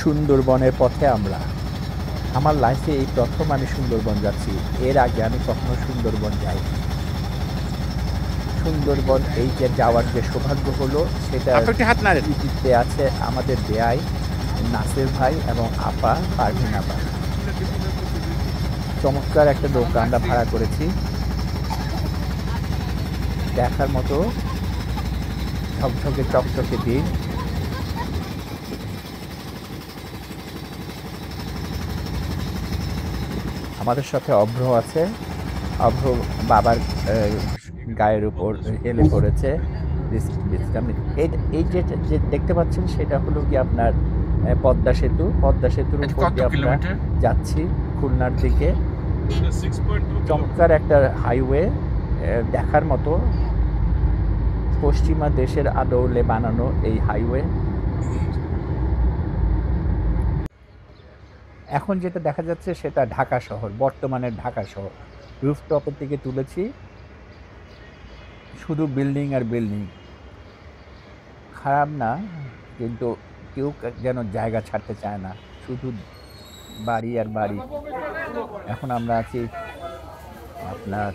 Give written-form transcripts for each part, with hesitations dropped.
সুন্দরবনের পথে আমরা। আমার লাইফে এই প্রথম আমি সুন্দরবন যাচ্ছি। এর আগে আমি কখনো সুন্দরবন যাইনি। সুন্দরবন এই যে যাওয়ার যে সৌভাগ্য হলো সেটা কৃতিত্বে আছে আমাদের বেয়াই নাসির ভাই এবং আপা পারভিন আপা। চমৎকার একটা নৌকা আমরা ভাড়া করেছি, দেখার মতো ঝকঝকে চকচকে দিন। আমাদের সাথে অভ্র আছে, অভ্র বাবার গায়ের উপর হেলে পড়েছে বিশ্রাম। এই যে দেখতে পাচ্ছেন সেটা হলো কি আপনার পদ্মা সেতু। পদ্মা সেতুর উপর দিয়ে আমরা যাচ্ছি খুলনার দিকে। চমৎকার একটা হাইওয়ে, দেখার মতো। পশ্চিমা দেশের আদলে বানানো এই হাইওয়ে। এখন যেটা দেখা যাচ্ছে সেটা ঢাকা শহর, বর্তমানের ঢাকা শহর। রুফটপের দিকে তুলেছি, শুধু বিল্ডিং আর বিল্ডিং। খারাপ না, কিন্তু কেউ যেন জায়গা ছাড়তে চায় না, শুধু বাড়ি আর বাড়ি। এখন আমরা আছি আপনার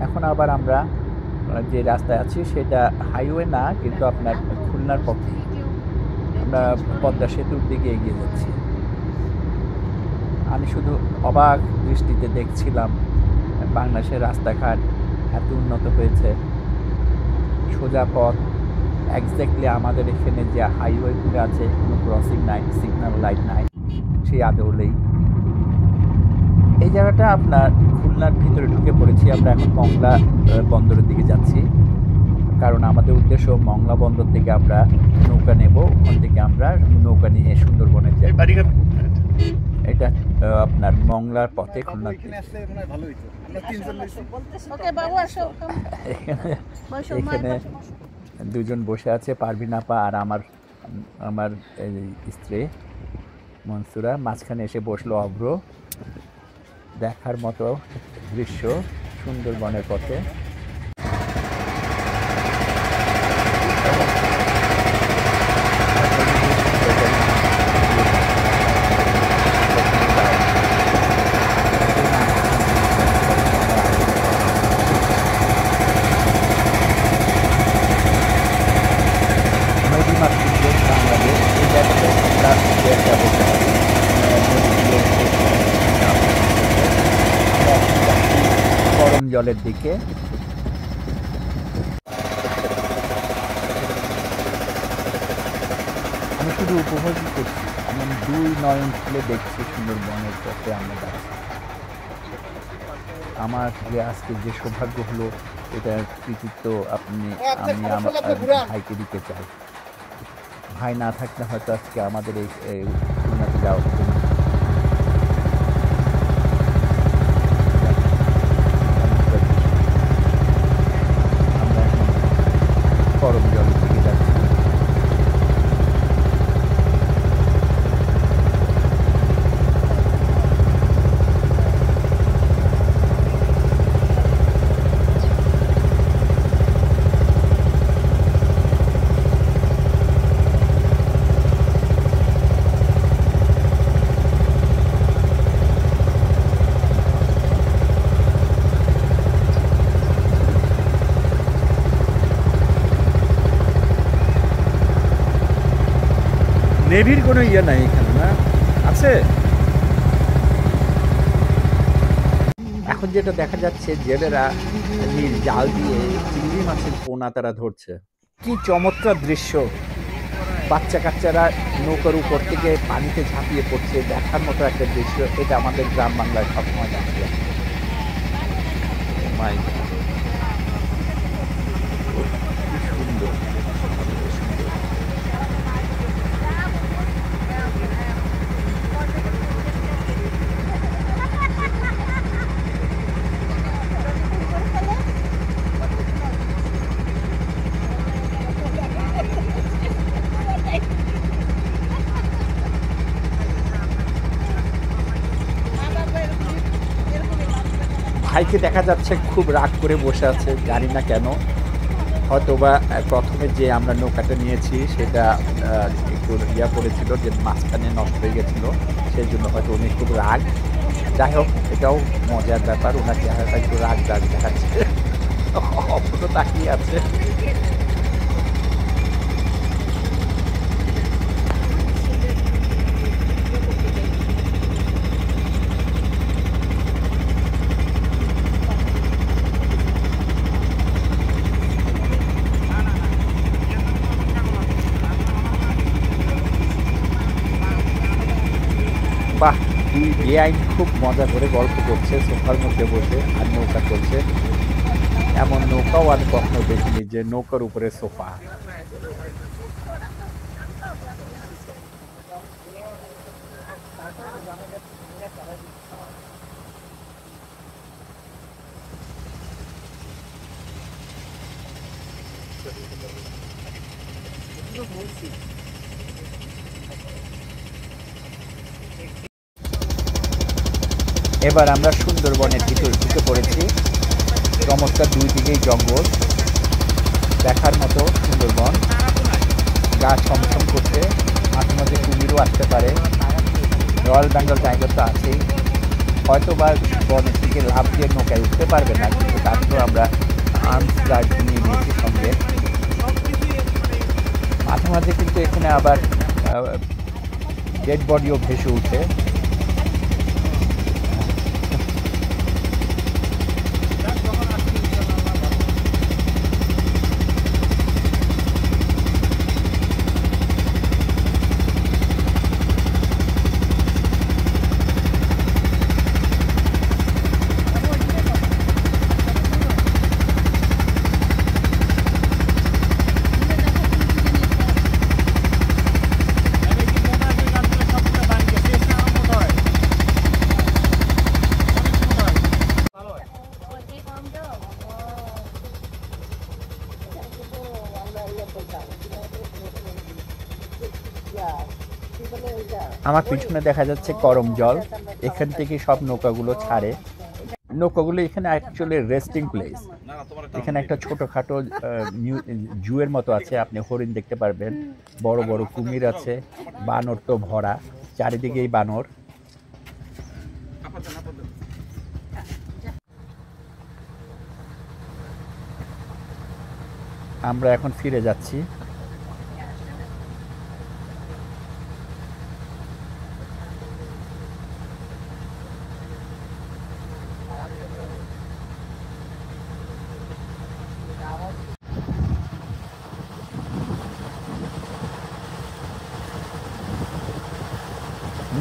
এখন আবার আমরা যে রাস্তায় আছি সেটা হাইওয়ে না, কিন্তু আপনার খুলনার পক্ষে আমরা পদ্মা সেতুর দিকে এগিয়ে যাচ্ছি। আমি শুধু অবাক দৃষ্টিতে দেখছিলাম বাংলাদেশের রাস্তাঘাট এত উন্নত হয়েছে, সোজা পথ। এক্স্যাক্টলি আমাদের এখানে যে হাইওয়েগুলো আছে কোনো ক্রসিং নাই, সিগন্যাল লাইট নাই, সেই আদলেই। এই জায়গাটা আপনার খুলনার ভিতরে ঢুকে পড়েছি আমরা। এখন মংলা বন্দরের দিকে যাচ্ছি, কারণ আমাদের উদ্দেশ্য মংলা বন্দর থেকে আমরা নৌকা নেব, ওখান থেকে আমরা নৌকা নিয়ে সুন্দরবনে যাই। এটা আপনার মংলার পথে খুলনা। এখানে দুজন বসে আছে, পারভিন আপা আর আমার স্ত্রী মনসুরা। মাঝখানে এসে বসলো অভ্র। দেখার মতো দৃশ্য সুন্দরবনের পথে। জলের দিকে আমি শুধু উপভোগ করছি, আমি দুই নয়ন খুলে দেখছি সুন্দরবনের পথে আমরা যাচ্ছি। আমার যে আজকে যে সৌভাগ্য হলো, এটার কৃতিত্ব আমি আমার ভাইকে দিতে চাই। ভাই না থাকলে হয়তো আজকে আমাদের এই খুলনাতে যাওয়া হতো না। নেভির কোনো ইয়ে নাই এখানে, না আছে? এখন যেটা দেখা যাচ্ছে জেলেরা নীল জাল দিয়ে চিংড়ি মাছের পোনা তারা ধরছে। কি চমৎকার দৃশ্য! বাচ্চা কাচ্চারা নৌকার উপর থেকে পানিতে ঝাঁপিয়ে পড়ছে, দেখার মতো একটা দৃশ্য। এটা আমাদের গ্রাম বাংলায় সবসময় দেখা মাই কি সুন্দর! ভাইকে দেখা যাচ্ছে খুব রাগ করে বসে আছে, জানি না কেন। হয়তোবা প্রথমে যে আমরা নৌকাটা নিয়েছি সেটা একটু করেছিল, যে মাঝখানে নষ্ট হয়ে গেছিলো, সেই জন্য হয়তো উনি খুব রাগ। যাই হোক, এটাও মজার ব্যাপার, ওনাকে হয়তো একটু রাগ দেখাচ্ছে, অপূর্ণ তাকিয়ে আছে। বাহ, দুই বেআইন খুব মজা করে গল্প করছে সোফার মধ্যে বসে, আর নৌকা চলছে। এমন নৌকাও আমি কখনো দেখিনি যে নৌকার উপরে সোফা। এবার আমরা সুন্দরবনের ভিতরে ঢুকে পড়েছি। চমৎকার, দুই দিকেই জঙ্গল, দেখার মতো সুন্দরবন। গা ছমছম করছে, মাঝে মাঝে কুমিরও আসতে পারে। রয়্যাল বেঙ্গল টাইগার তো আছেই। হয়তো বা বনের থেকে লাভ দিয়ে নৌকায় উঠতে পারবে না, কিন্তু তারপর আমরা আর্মস গার্ড নিয়ে নিয়েছি সঙ্গে। মাঝে মাঝে কিন্তু এখানে আবার ডেড বডিও ভেসে উঠে। আমার পিছনে দেখা যাচ্ছে করম জল, এখান থেকে সব নৌকাগুলো ছাড়ে। নৌকাগুলো এখানে অ্যাকচুয়ালি রেস্টিং প্লেস। এখানে একটা ছোটোখাটো জুয়ের মতো আছে, আপনি হরিণ দেখতে পারবেন, বড় বড় কুমির আছে, বানর তো ভরা, চারিদিকেই বানর। আমরা এখন ফিরে যাচ্ছি।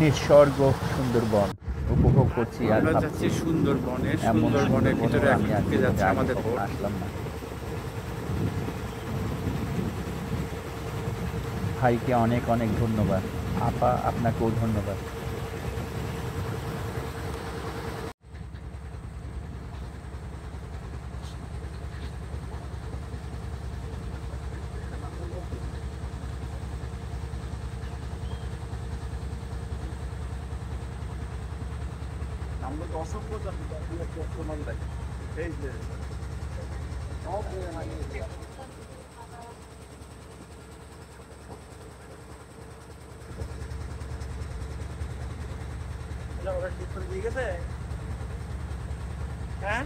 নিসর্গ সুন্দরবন উপভোগ করছি, আর যাচ্ছি সুন্দরবনের ভিতরে আমি ঢুকে যাচ্ছে আমাদের বোট। আসলাম না। ভাইকে অনেক অনেক ধন্যবাদ, আপা আপনাকেও ধন্যবাদ। অসংখ্য এই যে দিয়ে গেছে। হ্যাঁ,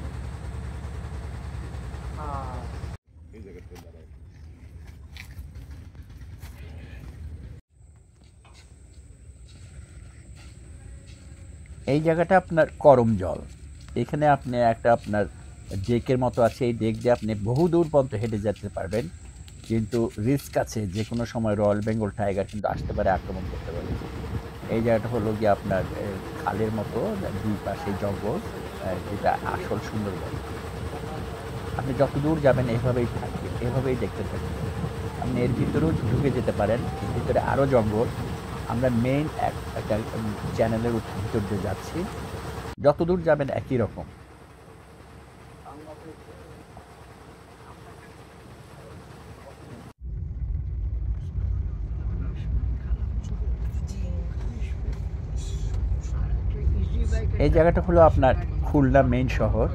এই জায়গাটা আপনার করম জল, এখানে আপনি একটা আপনার ডেকের মতো আছে, এই ডেক দিয়ে আপনি বহু দূর পর্যন্ত হেঁটে যেতে পারবেন, কিন্তু রিস্ক আছে, যে কোনো সময় রয়্যাল বেঙ্গল টাইগার কিন্তু আসতে পারে, আক্রমণ করতে পারে। এই জায়গাটা হলো গিয়ে আপনার খালের মতো, দুই পাশে জঙ্গল, যেটা আসল সুন্দরবন। আপনি যত দূর যাবেন এভাবেই থাকবে, এভাবেই দেখতে থাকবেন। আপনি এর ভিতরেও ঢুকে যেতে পারেন, এর ভিতরে আরও জঙ্গল। আমরা মেইন একটা চ্যানেলের ভিতর দিয়ে যাচ্ছি, যত দূর যাবেন একই রকম। এই জায়গাটা হলো আপনার খুলনা মেইন শহর।